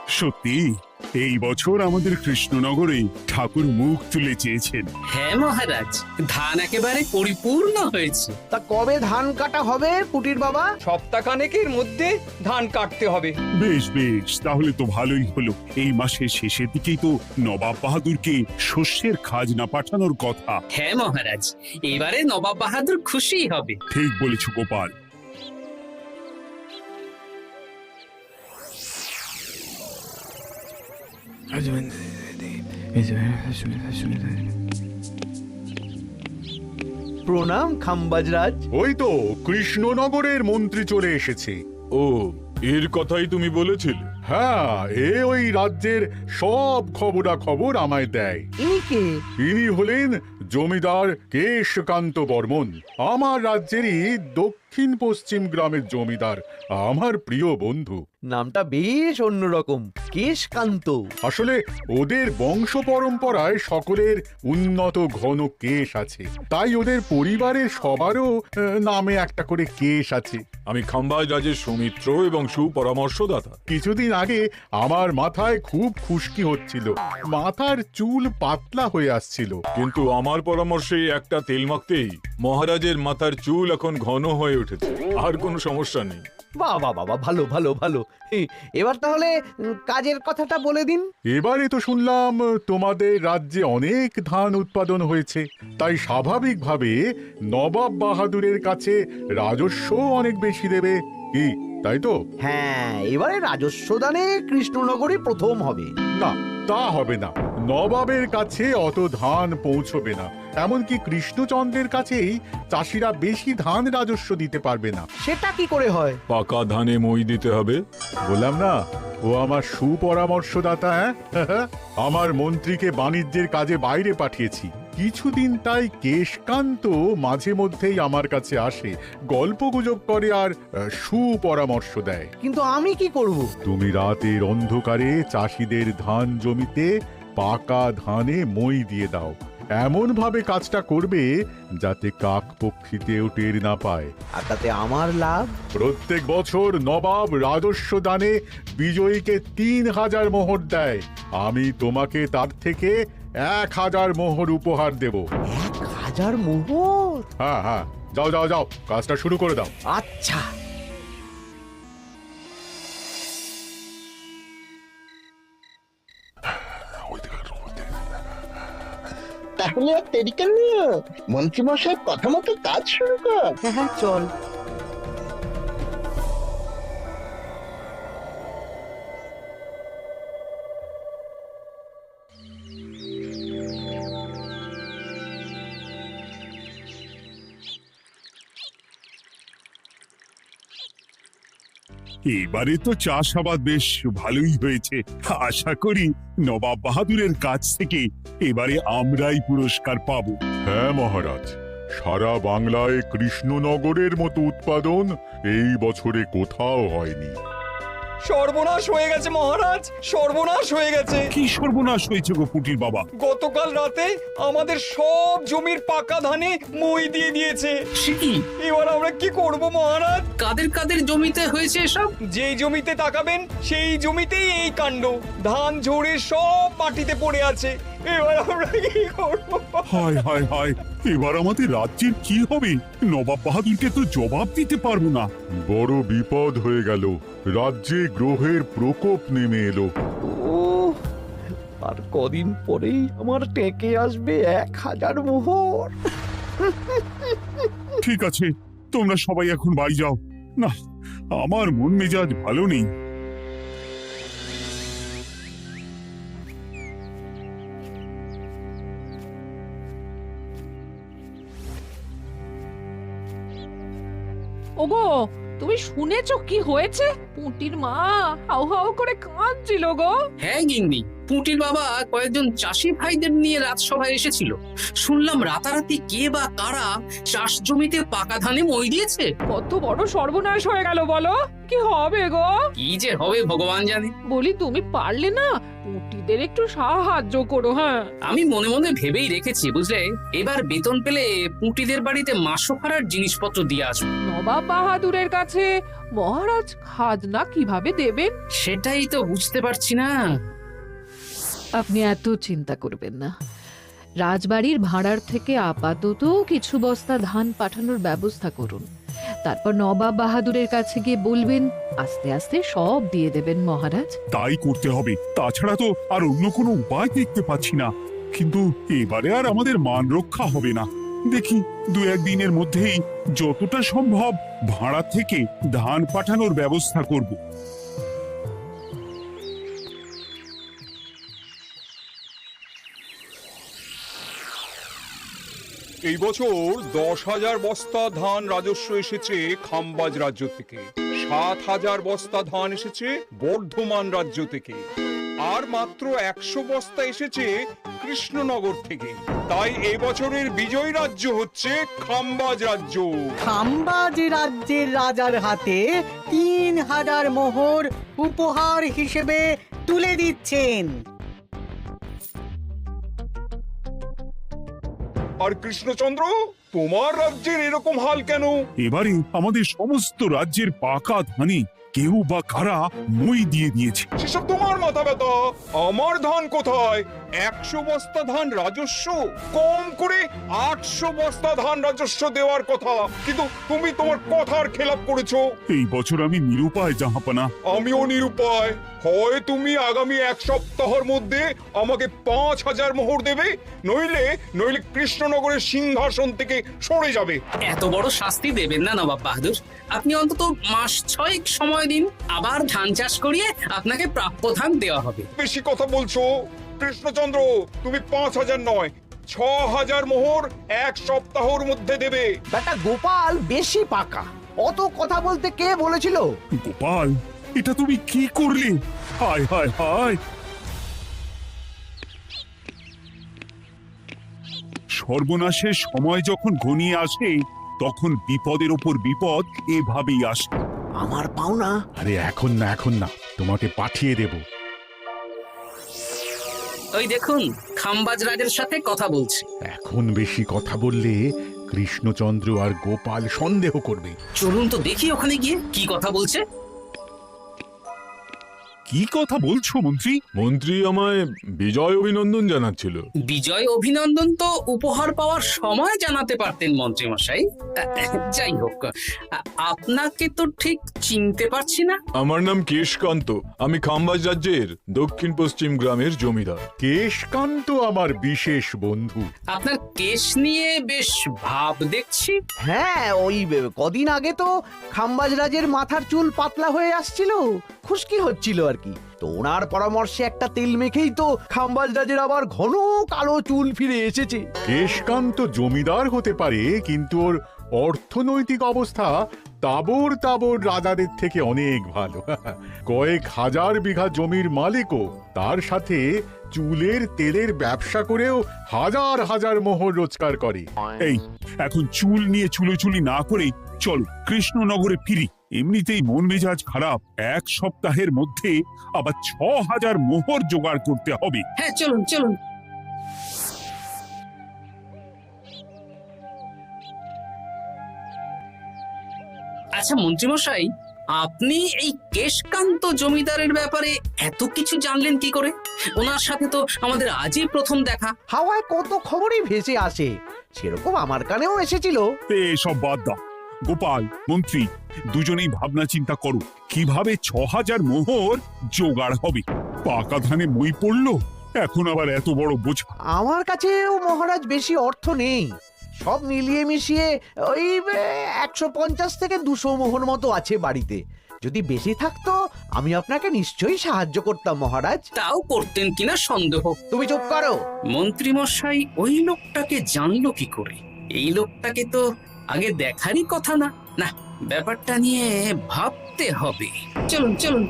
সত্যি এই বছর আমাদের কৃষ্ণনগরে ঠাকুর মুখ তুলে চেয়েছেন। হ্যাঁ মহারাজ, ধান একেবারে পরিপূর্ণ হয়েছে। তা কবে ধান কাটা হবে পুটির বাবা? সপ্তাহখানেকের মধ্যে ধান কাটতে হবে। বেশ বেশ, তাহলে তো ভালোই হলো। এই মাসের শেষের দিকেই তো নবাব বাহাদুরকে শস্যের খাজনা পাঠানোর কথা। হ্যাঁ মহারাজ, এবারে নবাব বাহাদুর খুশি হবে। ঠিক বলেছ গোপাল। প্রণাম খাম্বাজরাজ। ওই তো কৃষ্ণনগরের মন্ত্রী চলে এসেছে। ও, এর কথাই তুমি বলেছিলে? হ্যাঁ, ওই রাজ্যের সব খবরাখবর আমায় দেয়। ইনি কে? ইনি হলেন জমিদার কেশকান্ত বর্মন, আমার রাজ্যেরই দক্ষিণ পশ্চিম গ্রামের জমিদার, আমার প্রিয় বন্ধু। নামটা বেশ অন্যরকম, কেশকান্ত। আসলে ওদের বংশ পরম্পরায় সকলের উন্নত ঘন কেশ আছে, তাই ওদের পরিবারের সবারও নামে একটা করে কেশ আছে। আমি খাম্বাজ রাজের সৌমিত্র এবং সুপরামর্শদাতা। কিছুদিন আগে আমার মাথায় খুব খুশকি হচ্ছিল, মাথার চুল পাতলা হয়ে আসছিল। কিন্তু আমার পরামর্শে একটা তেল মাখতেই মহারাজের মাথার চুল এখন ঘন হয়ে উঠেছে, আর কোনো সমস্যা নেই। বাবা বাবা, ভালো ভালো ভালো। এবার তাহলে কাজের কথাটা বলে দিন। এবারে তো শুনলাম তোমাদের রাজ্যে অনেক ধান উৎপাদন হয়েছে, তাই স্বাভাবিকভাবে নবাব বাহাদুরের কাছে রাজস্ব অনেক বেশি দেবে, কি তাই তো? হ্যাঁ, এবারে রাজস্ব দানে কৃষ্ণনগরই প্রথম হবে। না, তা হবে না। নবাবের কাছে অত ধান পৌঁছবে না, এমনকি কৃষ্ণচন্দ্রের কাছেই চাষিরা বেশি ধান রাজস্ব দিতে পারবে না। সেটা কি করে হয়? পাকা ধানে মই দিতে হবে। বললাম না, ও আমার সুপরামর্শদাতা। হ্যাঁ, আমার মন্ত্রীকে বাণিজ্যের কাজে বাইরে পাঠিয়েছি কিছুদিন, তাই কেশকান্ত মাঝে মধ্যেই আমার কাছে আসে, গল্পগুজব করে আর সুপরামর্শ দেয়। কিন্তু আমি কি করব? তুমি রাতের অন্ধকারে চাষিদের ধান জমিতে পাকা ধানে মই দিয়ে দাও, এমন ভাবে কাজটা করবে যাতে কাকপক্ষীতেও টের না পায়। আর তাতে আমার লাভ? প্রত্যেক বছর নবাব রাজস্ব দানে বিজয়ীকে ৩,০০০ মোহর দেয়, আমি তোমাকে তার থেকে ১,০০০ মোহর উপহার দেব। ১,০০০ মোহর? হ্যাঁ হ্যাঁ, যাও যাও যাও, কাজটা শুরু করে দাও। আচ্ছা। তাহলে আর দেরি কেন? মন্ত্রী মশাই কথা মতো কাজ শুরু কর। হ্যাঁ হ্যাঁ, চল। এবারে তো চাষাবাদ বেশ ভালোই হয়েছে। আশা করি নবাব বাহাদুরের কাছ থেকে এবারে আমরাই পুরস্কার পাবো। হ্যাঁ মহারাজ, সারা বাংলায় কৃষ্ণনগরের মতো উৎপাদন এই বছরে কোথাও হয়নি। সর্বনাশ হয়ে গেছে মহারাজ, সর্বনাশ হয়ে গেছে। কি সর্বনাশ হয়েছে গো পুটির বাবা? গতকাল রাতে আমাদের সব জমির পাকা ধানে মই দিয়ে দিয়েছে। সে কি? এবার আমরা কি করব মহারাজ? কাদের কাদের জমিতে হয়েছে এসব? যেই জমিতে তাকাবেন সেই জমিতেই এই কাণ্ড, ধান ঝরে সব মাটিতে পড়ে আছে। এবার আমরা কি করব? হায় হায় হায়, এবার আমাদের রাজ্যের কি হবে? নবাব বাহাদুরকে তো জবাব দিতে পারবো না। বড় বিপদ হয়ে গেল, রাজ্যে গ্রহের প্রকোপ নেমে এলো। ও, আর কদিন পরেই আমার টেকে আসবে ১,০০০ মোহর। ঠিক আছে, তোমরা সবাই এখন বাড়ি যাও। না, আমার মন মেজাজ ভালো নেই। ওগো, তুমি শুনেছো কি হয়েছে? পুঁটির মা হাউ হাউ করে কাঁদছিল গো। হ্যাঁ গিন্নি, পুঁটির বাবা কয়েকজন চাষি ভাইদের নিয়ে রাজসভায় এসেছিল। শুনলাম রাতারাতি কে বা কারা চাষ জমিতে পাকা ধানে মই দিয়েছে। কত বড় সর্বনাশ হয়ে গেল বলো, কি হবে গো? কি যে হবে ভগবান জানে। বলি তুমি পারলে না পুটিদের একটু সাহায্য করো। হ্যাঁ, আমি মনে মনে ভেবেই রেখেছি বুঝলে, এবার বেতন পেলে পুঁটিদের বাড়িতে মাসোহারার জিনিসপত্র দিয়ে আসবো। নবাব বাহাদুরের কাছে মহারাজ খাজনা কিভাবে দেবেন? সেটাই তো বুঝতে পারছি না। আপনি এত চিন্তা করবেন না। রাজবাড়ির ভাড়ার থেকে আপাতত কিছু বস্তা ধান পাঠানোর ব্যবস্থা করুন। তারপর নবাব বাহাদুরের কাছে গিয়ে বলবেন, আস্তে আস্তে সব দিয়ে দেবেন মহারাজ। তাই করতে হবে, তাছাড়া তো আর অন্য কোনো উপায় দেখতে পাচ্ছি না। কিন্তু এবারে আর আমাদের মান রক্ষা হবে না। দেখি 2-1 দিনের মধ্যেই যতটা সম্ভব ভাড়া থেকে ধান পাঠানোর ব্যবস্থা করব। এই বছর 10,000 বস্তা ধান রাজস্ব এসেছে খাম্বাজ রাজ্য থেকে, 7,000 বস্তা ধান এসেছে বর্ধমান রাজ্য থেকে, আর মাত্র 100 বস্তা এসেছে কৃষ্ণনগর থেকে। তাই এই বছরের বিজয়ী রাজ্য হচ্ছে খাম্বাজ রাজ্য। খাম্বাজ রাজ্যের রাজার হাতে 3,000 মোহর উপহার হিসেবে তুলে দিচ্ছেন। আর কৃষ্ণচন্দ্র, তোমার রাজ্যের এরকম হাল কেন? এবারে আমাদের সমস্ত রাজ্যের পাকা ধানে কেউ বা কারা মই দিয়ে দিয়েছে। সেসব তোমার মাথা ব্যথা, আমার ধান কোথায়? 100 বস্তা ধান রাজস্ব, কম করে 800 বস্তা ধান রাজস্ব দেওয়ার কথা, কিন্তু তুমি তোমার কথার খেলাপ করেছো। এই বছর আমি নিরুপায় জাহাপানা। আমিও নিরুপায়। হয় তুমি আগামী 1 সপ্তাহের মধ্যে আমাকে 5,000 মোহর দেবে, নইলে কৃষ্ণনগরের সিংহাসন থেকে সরে যাবে। এত বড় শাস্তি দেবেন না নবাব বাহাদুর। আপনি অন্তত মাস 6 সময় দিন, আবার ধান চাষ করিয়ে আপনাকে প্রাপ্য ধান দেওয়া হবে। বেশি কথা বলছো কৃষ্ণচন্দ্র, তুমি 5,000 নয় 6,000 মোহর 1 সপ্তাহের মধ্যে দেবে। বেটা গোপাল বেশি পাকা, অত কথা বলতে কে বলেছিল? গোপাল, এটা তুমি কি করলে? হায় হায় হায়! সর্বনাশের সময় যখন ঘনিয়ে আসে তখন বিপদের ওপর বিপদ এভাবেই আসে। আমার পাওনা। আরে এখন না, তোমাকে পাঠিয়ে দেব। ওই দেখুন, খাম্বাজ রাজের সাথে কথা বলছে। এখন বেশি কথা বললে কৃষ্ণচন্দ্র আর গোপাল সন্দেহ করবে। চলুন তো দেখি ওখানে গিয়ে কি কথা বলছে। কি কথা বলছো মন্ত্রী? মন্ত্রী আমায় বিজয় অভিনন্দন জানাচ্ছিল। বিজয় অভিনন্দন তো উপহার পাওয়ার সময় জানাতে পারতেন মন্ত্রী মশাই। যাই হোক, আপনাকে তো ঠিক চিনতে পারছি না। আমার নাম কেশকান্ত, আমি খাম্বাজ রাজ্যের দক্ষিণ পশ্চিম গ্রামের জমিদার। কেশকান্ত আমার বিশেষ বন্ধু। আপনার কেশ নিয়ে বেশ ভাব দেখছি। হ্যাঁ, ওই কদিন আগে তো খাম্বাজ রাজের মাথার চুল পাতলা হয়ে আসছিল, খুশকি হচ্ছিল আর কি। তো ওনার পরামর্শে একটা তেল মেখেই তো খাম্বাজ রাজের আবার ঘন কালো চুল ফিরে এসেছে। কেশকান্ত জমিদার হতে পারে, কিন্তু ওর অর্থনৈতিক অবস্থা তাবর রাজাদের থেকে অনেক ভালো। কয়েক হাজার বিঘা জমির মালিকও, তার সাথে চুলের তেলের ব্যবসা করেও হাজার হাজার মোহর রোজগার করে। এই, এখন চুল নিয়ে চুলোচুলি না করে চলো কৃষ্ণনগরে ফিরি। এমনিতেই মন মেজাজ খারাপ, 1 সপ্তাহের মধ্যে আবার 6,000 মোহর জোগাড় করতে হবে। হ্যাঁ, চলুন চলুন। আচ্ছা মন্ত্রীমশাই, আপনি এই কেশকান্ত জমিদারের ব্যাপারে এত কিছু জানলেন কি করে? ওনার সাথে তো আমাদের আজই প্রথম দেখা। হাওয়ায় কত খবরই ভেসে আসে, সেরকম আমার কানেও এসেছিল। এসব বাদ দাও। গোপাল, মন্ত্রী, দুজনেই ভাবনা চিন্তা করো কিভাবে 6,000 মোহর জোগাড় হবে। পাকা ধানে মই পড়লো, এখন আবার এত বড় বোঝা। আমার কাছেও মহারাজ বেশি অর্থ নেই, সব মিলিয়ে মিশিয়ে ওই 150 থেকে 200 মোহর মতো আছে বাড়িতে। যদি বেশি থাকতো আমি আপনাকে নিশ্চয়ই সাহায্য করতাম মহারাজ। তাও করতেন কিনা সন্দেহ। তুমি চুপ করো। মন্ত্রীমশাই ওই লোকটাকে জানলো কি করে? এই লোকটাকে তো আগে দেখারই কথা না। না, ব্যাপারটা নিয়ে ভাবতে হবে। চলুন চলুন।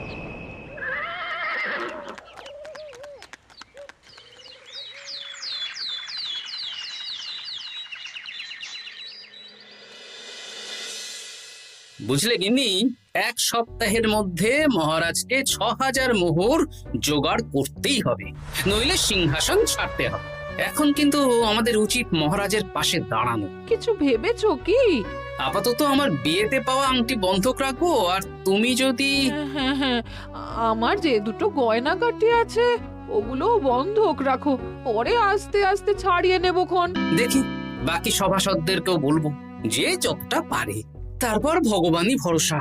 বুঝলে গিন্নি, 1 সপ্তাহের মধ্যে মহারাজকে 6000 মোহর জোগাড় করতেই হবে, নইলে সিংহাসন ছাড়তে হবে। এখন কিন্তু আমাদের উচিত মহারাজের পাশে দাঁড়ানো। কিছু ভেবেছো কি? আপাতত আমার বিয়েতে পাওয়া আংটি বন্ধক রাখবো, আর তুমি যদি হ্যাঁ হ্যাঁ, আমার যে দুটো গয়নাগাটি আছে ওগুলো বন্ধক রাখো, পরে আস্তে আস্তে ছাড়িয়ে নেবো খন। দেখি বাকি সভাসদদেরকেও বলবো, যে যতটা পারে, তারপর ভগবানই ভরসা।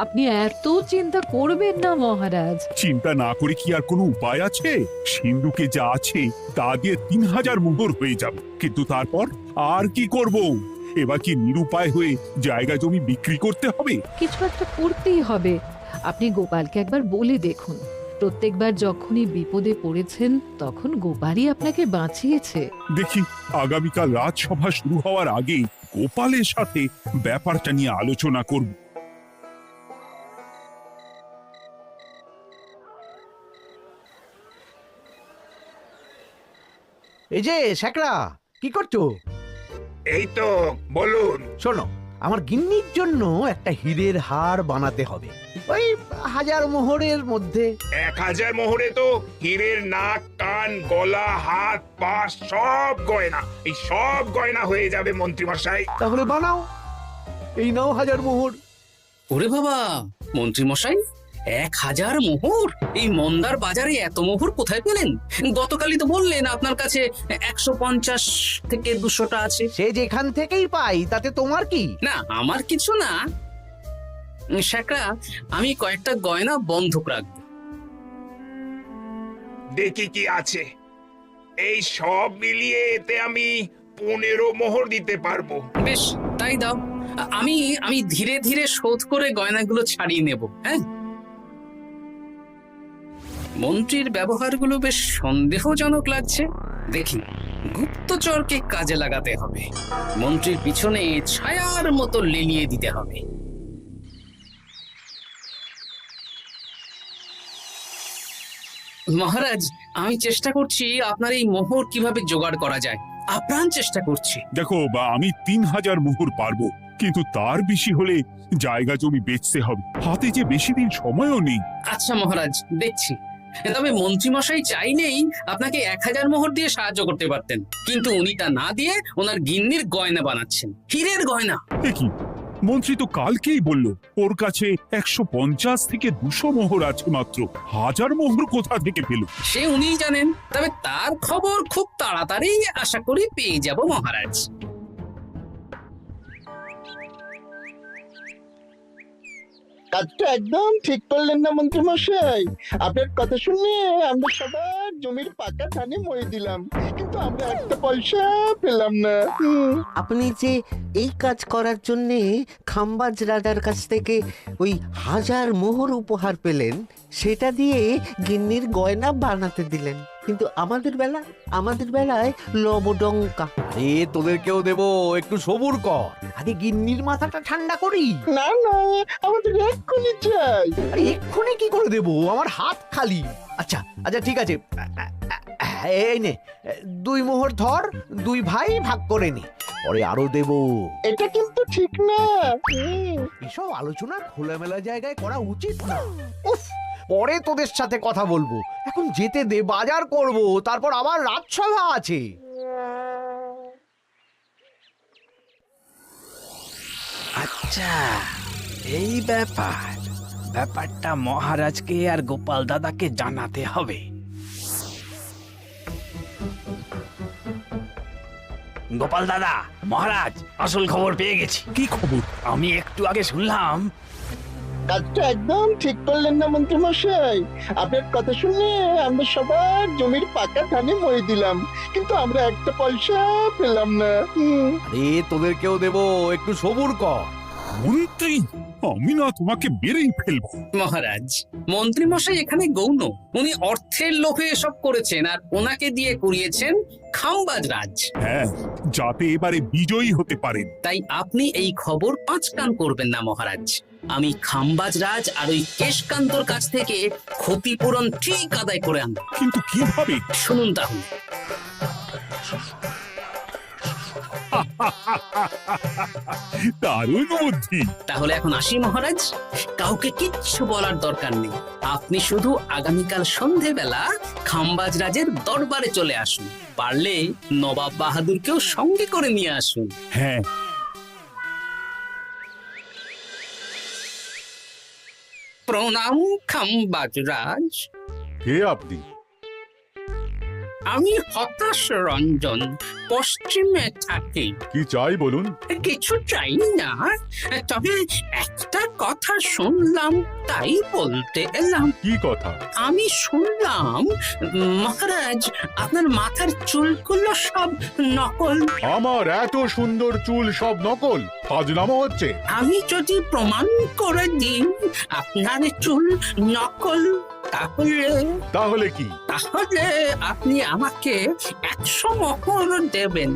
আপনি এত চিন্তা করবেন না মহারাজ। চিন্তা না করে কি আর কোনো উপায় আছে? সিন্ধুকে যা আছে তা দিয়ে 3000 মোহর হয়ে যাবে, কিন্তু তারপর আর কি করব? এবার কি নিরুপায় হয়ে জায়গা জমি বিক্রি করতে হবে? কিছু একটা করতেই হবে। আপনি গোপালকে একবার বলে দেখুন, প্রত্যেকবার যখনই বিপদে পড়েছেন তখন গোপালই আপনাকে বাঁচিয়েছে। দেখি আগামীকাল রাজসভা শুরু হওয়ার আগে গোপালের সাথে ব্যাপারটা নিয়ে আলোচনা করব। এই যে শ্যাকরা, কি করছো? এই তো, বলুন। শোনো, আমার গিন্নির জন্য একটা হীরের হার বানাতে হবে, ওই 1000 মোহরের মধ্যে। 1000 মোহরে তো হীরের নাক, কান, গলা, হাত, পা সব গয়না, এই সব গয়না হয়ে যাবে মন্ত্রীমশাই। তাহলে বানাও, এই নাও 1000 মোহর। ওরে বাবা, মন্ত্রী মশাই, 1000 মোহর! এই মন্দার বাজারে এত মোহর কোথায় পেলেন? গতকালই তো বললেন আপনার কাছে 150 থেকে 200টা আছে। সে যেখান থেকেই পাই, তাতে তোমার কি? না, আমার কিছু না। শ্যাকরা, আমি কয়েকটা গয়না বন্ধক রাখবো। দেখি কি আছে। এই সব মিলিয়ে এতে আমি 15 মোহর দিতে পারবো। বেশ, তাই দাও। আমি আমি ধীরে ধীরে শোধ করে গয়নাগুলো ছাড়িয়ে নেব। হ্যাঁ, মন্ত্রীর ব্যবহারগুলো বেশ সন্দেহজনক লাগছে। দেখি, গুপ্তচরকে কাজে লাগাতে হবে, মন্ত্রীর পিছনে ছায়ার মতো লেলিয়ে দিতে হবে। মহারাজ, আমি চেষ্টা করছি আপনার এই মোহর কিভাবে জোগাড় করা যায়, আপ্রাণ চেষ্টা করছি। দেখো, বা আমি 3000 মোহর পারবো, কিন্তু তার বেশি হলে জায়গা জমি বেচতে হবে, হাতে যে বেশি দিন সময়ও নেই। আচ্ছা মহারাজ, দেখছি। তবে মন্ত্রীমশাই চাইলেই আপনাকে 1000 মোহর দিয়ে সাহায্য করতে পারতেন, কিন্তু উনি তা না দিয়ে ওনার গিন্নির গয়না বানাচ্ছেন, হীরের গয়না। কি মন্ত্রী তো কালকেই বলল ওর কাছে 150 থেকে 200 মোহর আছে মাত্র, 1000 মোহর কোথা থেকে পেল? সে উনিই জানেন, তবে তার খবর খুব তাড়াতাড়ি আশা করি পেয়ে যাব মহারাজ। কাজটা একদম ঠিক করলেন না মন্ত্রীমশাই। আপনার কথা শুনে আমরা সবার জমির পাকা ধানে মই দিলাম, কিন্তু আমরা একটা পয়সা পেলাম না। আপনি যে এই কাজ করার জন্যে খাম্বাজ রাজার কাছ থেকে ওই 1000 মোহর উপহার পেলেন, সেটা দিয়ে গিন্নির গয়না বানাতে দিলেন, কিন্তু আমাদের বেলায় লবডঙ্কা। আরে তোদেরকেও দেবো, একটু সবুর কর, আগে গিন্নির মাথাটা ঠান্ডা করি। না না, আমাদের এক্ষুনি চাই। আরে এক্ষুনি কি করে দেবো, আমার হাত খালি। আচ্ছা আচ্ছা, ঠিক আছে, এই নে 2 মোহর ধর, 2 ভাই ভাগ করে নে, পরে আরো দেবো। এটা কিন্তু ঠিক না। এসব আলোচনা খোলামেলা জায়গায় করা উচিত না। উফ, পরে তোদের সাথে কথা বলবো, এখন যেতে দে, বাজার করব, তারপর আবার রাজসভা আছে। আচ্ছা, এই ব্যাপারটা মহারাজকে আর গোপাল দাদাকে জানাতে হবে। গোপাল দাদা, মহারাজ আসল খবর পেয়ে গেছি। কি খবর? আমি একটু আগে শুনলাম। কাজটা একদম ঠিক করলেন না মন্ত্রীমশাই। আপনার কথা শুনে আমরা সবার জমির পাকা ধানে মই দিলাম, কিন্তু আমরা একটা পয়সা পেলাম না। আরে তোদেরকেও দেবো, একটু সবুর কর। মন্ত্রী, আমি না তোমাকে বেরেই ফেলবো। মহারাজ, মন্ত্রী মশাই এখানে গৌণ, উনি অর্থের লোভে এসব করেছেন, আর ওনাকে দিয়ে করিয়েছেন খাম্বাজ রাজ। হ্যাঁ, যাতে এবারে বিজয়ী হতে পারেন। তাই আপনি এই খবর 5 কান করবেন না মহারাজ। আমি খাম্বাজ রাজ আর ওই কেশকান্তর কাছ থেকে ক্ষতিপূরণ ঠিক আদায় করে আনব। কিন্তু কিভাবে? শুনুন তাহলে। দারুণ বুদ্ধি। তাহলে এখন আসি মহারাজ, কাউকে কিচ্ছু বলার দরকার নেই। আপনি শুধু আগামীকাল সন্ধেবেলা খাম্বাজ রাজের দরবারে চলে আসুন, পারলে নবাব বাহাদুরকেও সঙ্গে করে নিয়ে আসুন। হ্যাঁ, প্রণাম খাম্বাজ রাজ। কে আপনি? আমি হতাশ রঞ্জন, পশ্চিমে থাকি। কি চাই বলুন? কিছু চাই না, তবে একটা কথা শুনলাম তাই বলতে এলাম। কি কথা? আমি শুনলাম মহারাজ আপনার মাথার চুলগুলো সব নকল। আমার এত সুন্দর চুল সব নকল? ফাজলামো হচ্ছে। আমি যদি প্রমাণ করে দিই আপনার চুল নকল, তাহলে কি? তাহলে আপনি আমাকে 100 মোহর দেবেন,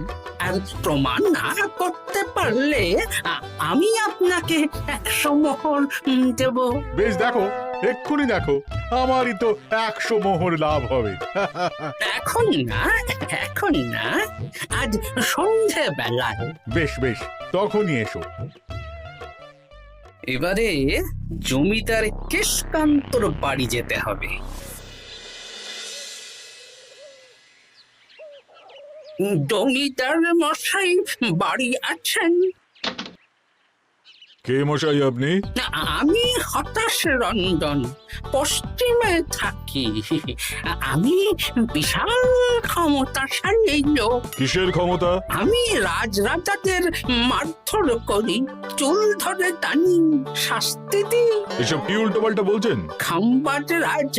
আর প্রমাণ না করতে পারলে আমি আপনাকে 100 মোহর দেব। বেশ, দেখো, এক্ষুনি দেখো, আমারই তো 100 মোহর লাভ হবে। এখন না, এখন না, আজ সন্ধেবেলায়। বেশ বেশ, তখনই এসো। এবারে জমিদার কেশকান্তর বাড়ি যেতে হবে। জমিদার মশাই বাড়ি আছেন? কে মশাই আপনি? আমি হতাশ রঞ্জন, পশ্চিমে থাকি। আমি বিশাল ক্ষমতাশালী লোক। কিসের ক্ষমতা? আমি রাজরাজাদের মারধর করি, চুল ধরে টানি, শাস্তি দিই। এসব কি উল্টোপাল্টা বলছেন? খাম্বাজ রাজ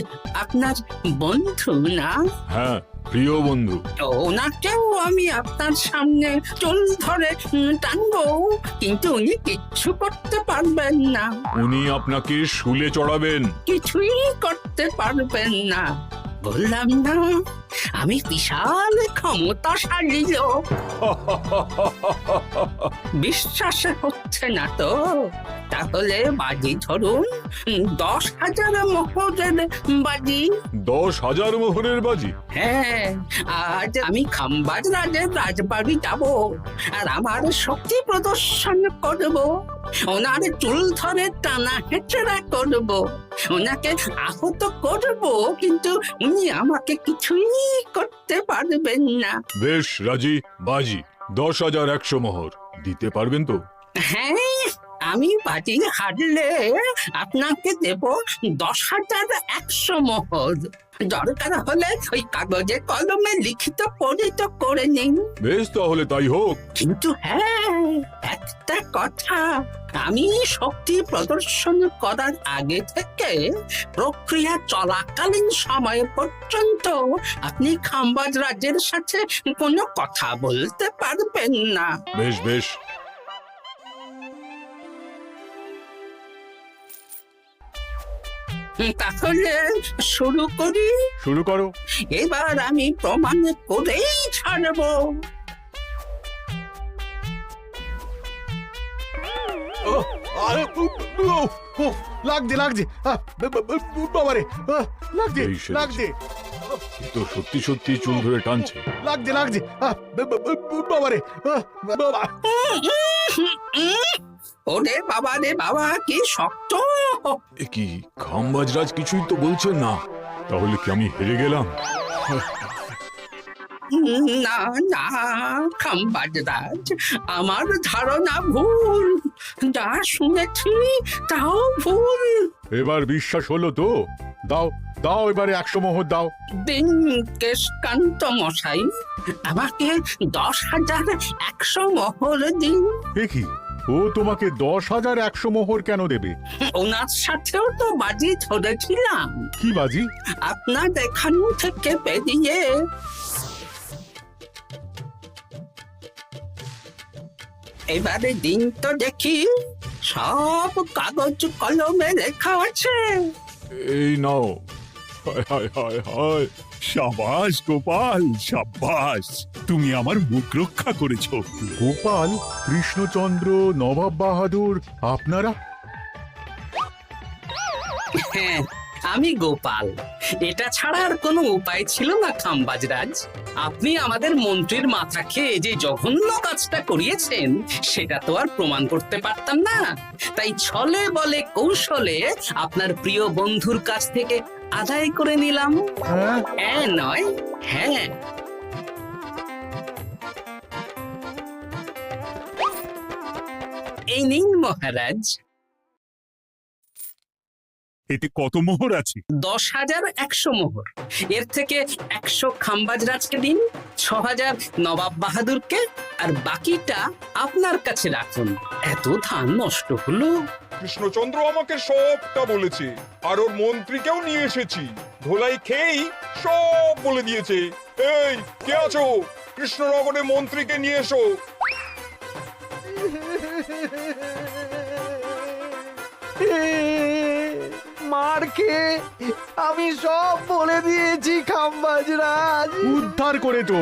আপনার বন্ধু না? হ্যাঁ, প্রিয় বন্ধু। ওনাকেও আমি আপনার সামনে চুল ধরে টানবো, কিন্তু উনি কিচ্ছু করতে পারবেন না। উনি আপনাকে শুলে চড়াবেন। কিছুই করতে পারবেন না, বললাম না আমি বিশাল ক্ষমতাশালী লোক। বিশ্বাস হচ্ছে না তো? তাহলে বাজি ধরুন, 10,000 মোহরের বাজি। 10,000 মোহরের বাজি? হ্যাঁ, আজ আমি খাম্বাজ রাজের রাজবাড়ি যাব, আর আমার শক্তি প্রদর্শন করব। ওনার চুল ধরে টানা হেঁচড়া করব, ওনাকে আহত করব, কিন্তু উনি আমাকে কিছুই করতে পারবেন না। বেশ রাজি, বাজি 10,100 মোহর দিতে পারবেন তো? হ্যাঁ, আমি বাজি হারলে আপনাকে দেব 10,100 মোহর। দরকার হলে ওই কাগজে কলমে লিখিত পরিত করে নিন। বেশ, তাহলে তাই হোক। কিন্তু হ্যাঁ, একটা কথা, আমি শক্তি প্রদর্শন করার আগে থেকে প্রক্রিয়া চলাকালীন সময় পর্যন্ত আপনি খাম্বাজ রাজের সাথে কোনো কথা বলতে পারবেন না। বেশ বেশ। তাহলে শুরু করি। শুরু করো। এবার আমি প্রমাণ করেই ছাড়বো। লাগছে লাগছে, বাবারে, লাগছে এই সেরেছে। লাগছে, এ তো সত্যি সত্যি চুল ধরে টানছে। লাগছে লাগছে, বাবারে, বাবা। ওরে বাবা রে বাবা, কি শক্ত! এ কি, খাম্বাজরাজ কিছুই তো বলছেন না? তাহলে কি আমি হেরে গেলাম? না না খাম্বাজ রাজ, আমার ধারণা ভুল, যা শুনেছি তাও ভুল। এবার বিশ্বাস হলো তো? দাও দাও, এবারে 100 মোহর দাও। দিন কেশকান্ত মশাই, আমাকে 10,100 মোহর দিন। এ কি, ও তোমাকে 10,100 মোহর কেন দেবে? ওনার সাথেও তো বাজি ধরেছিলাম। কি বাজি? আপনার এখান থেকে বেরিয়ে এবারে দিন তো দেখি, সব কাগজ কলমে লেখা আছে। এই নাও। হায় হায় হায় হায়। সাবাস গোপাল, সাবাস, তুমি আমার মুখ রক্ষা করেছো। গোপাল, কৃষ্ণচন্দ্র, নবাব বাহাদুর, আপনারা? হ্যাঁ, আমি গোপাল। এটা ছাড়া আর কোনো উপায় ছিল না খাম্বাজরাজ। আপনি আমাদের মন্ত্রীর মাথা খেয়ে যে জঘন্য কাজটা করিয়েছেন সেটা তো আর প্রমাণ করতে পারতাম না, তাই ছলে বলে কৌশলে আপনার প্রিয় বন্ধুর কাছ থেকে আদায় করে নিলাম। হ্যাঁ নয়, হ্যাঁ। এই নিন মহারাজ। এতে কত মোহর আছে? 10,100 মোহর। এর থেকে 100 খাম্বাজরাজকে দিন, 6,000 নবাব বাহাদুরকে, আর বাকিটা আপনার কাছে রাখুন। এত ধান নষ্ট হলো। কৃষ্ণচন্দ্র আমাকে সবটা বলেছে, আর ওর মন্ত্রীকেও নিয়ে এসেছি। ধোলাই খেয়েই সব বলে দিয়েছে। এই কে আছো? কৃষ্ণনগরে মন্ত্রীকে নিয়ে এসো। মার খেয়ে আমি সব বলে দিয়েছি খাম্বাজরাজ। উদ্ধার করে তো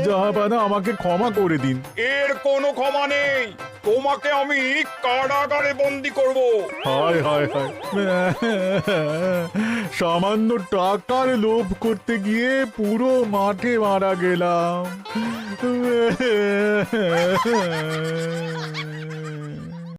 জাহাপানা, আমাকে ক্ষমা করে দিন। এর কোনো ক্ষমা নেই। তোমাকে আমি কারাগারে বন্দি করব। হায় হায় হায়, সামান্য টাকার লোভ করতে গিয়ে পুরো মাঠে মারা গেলাম।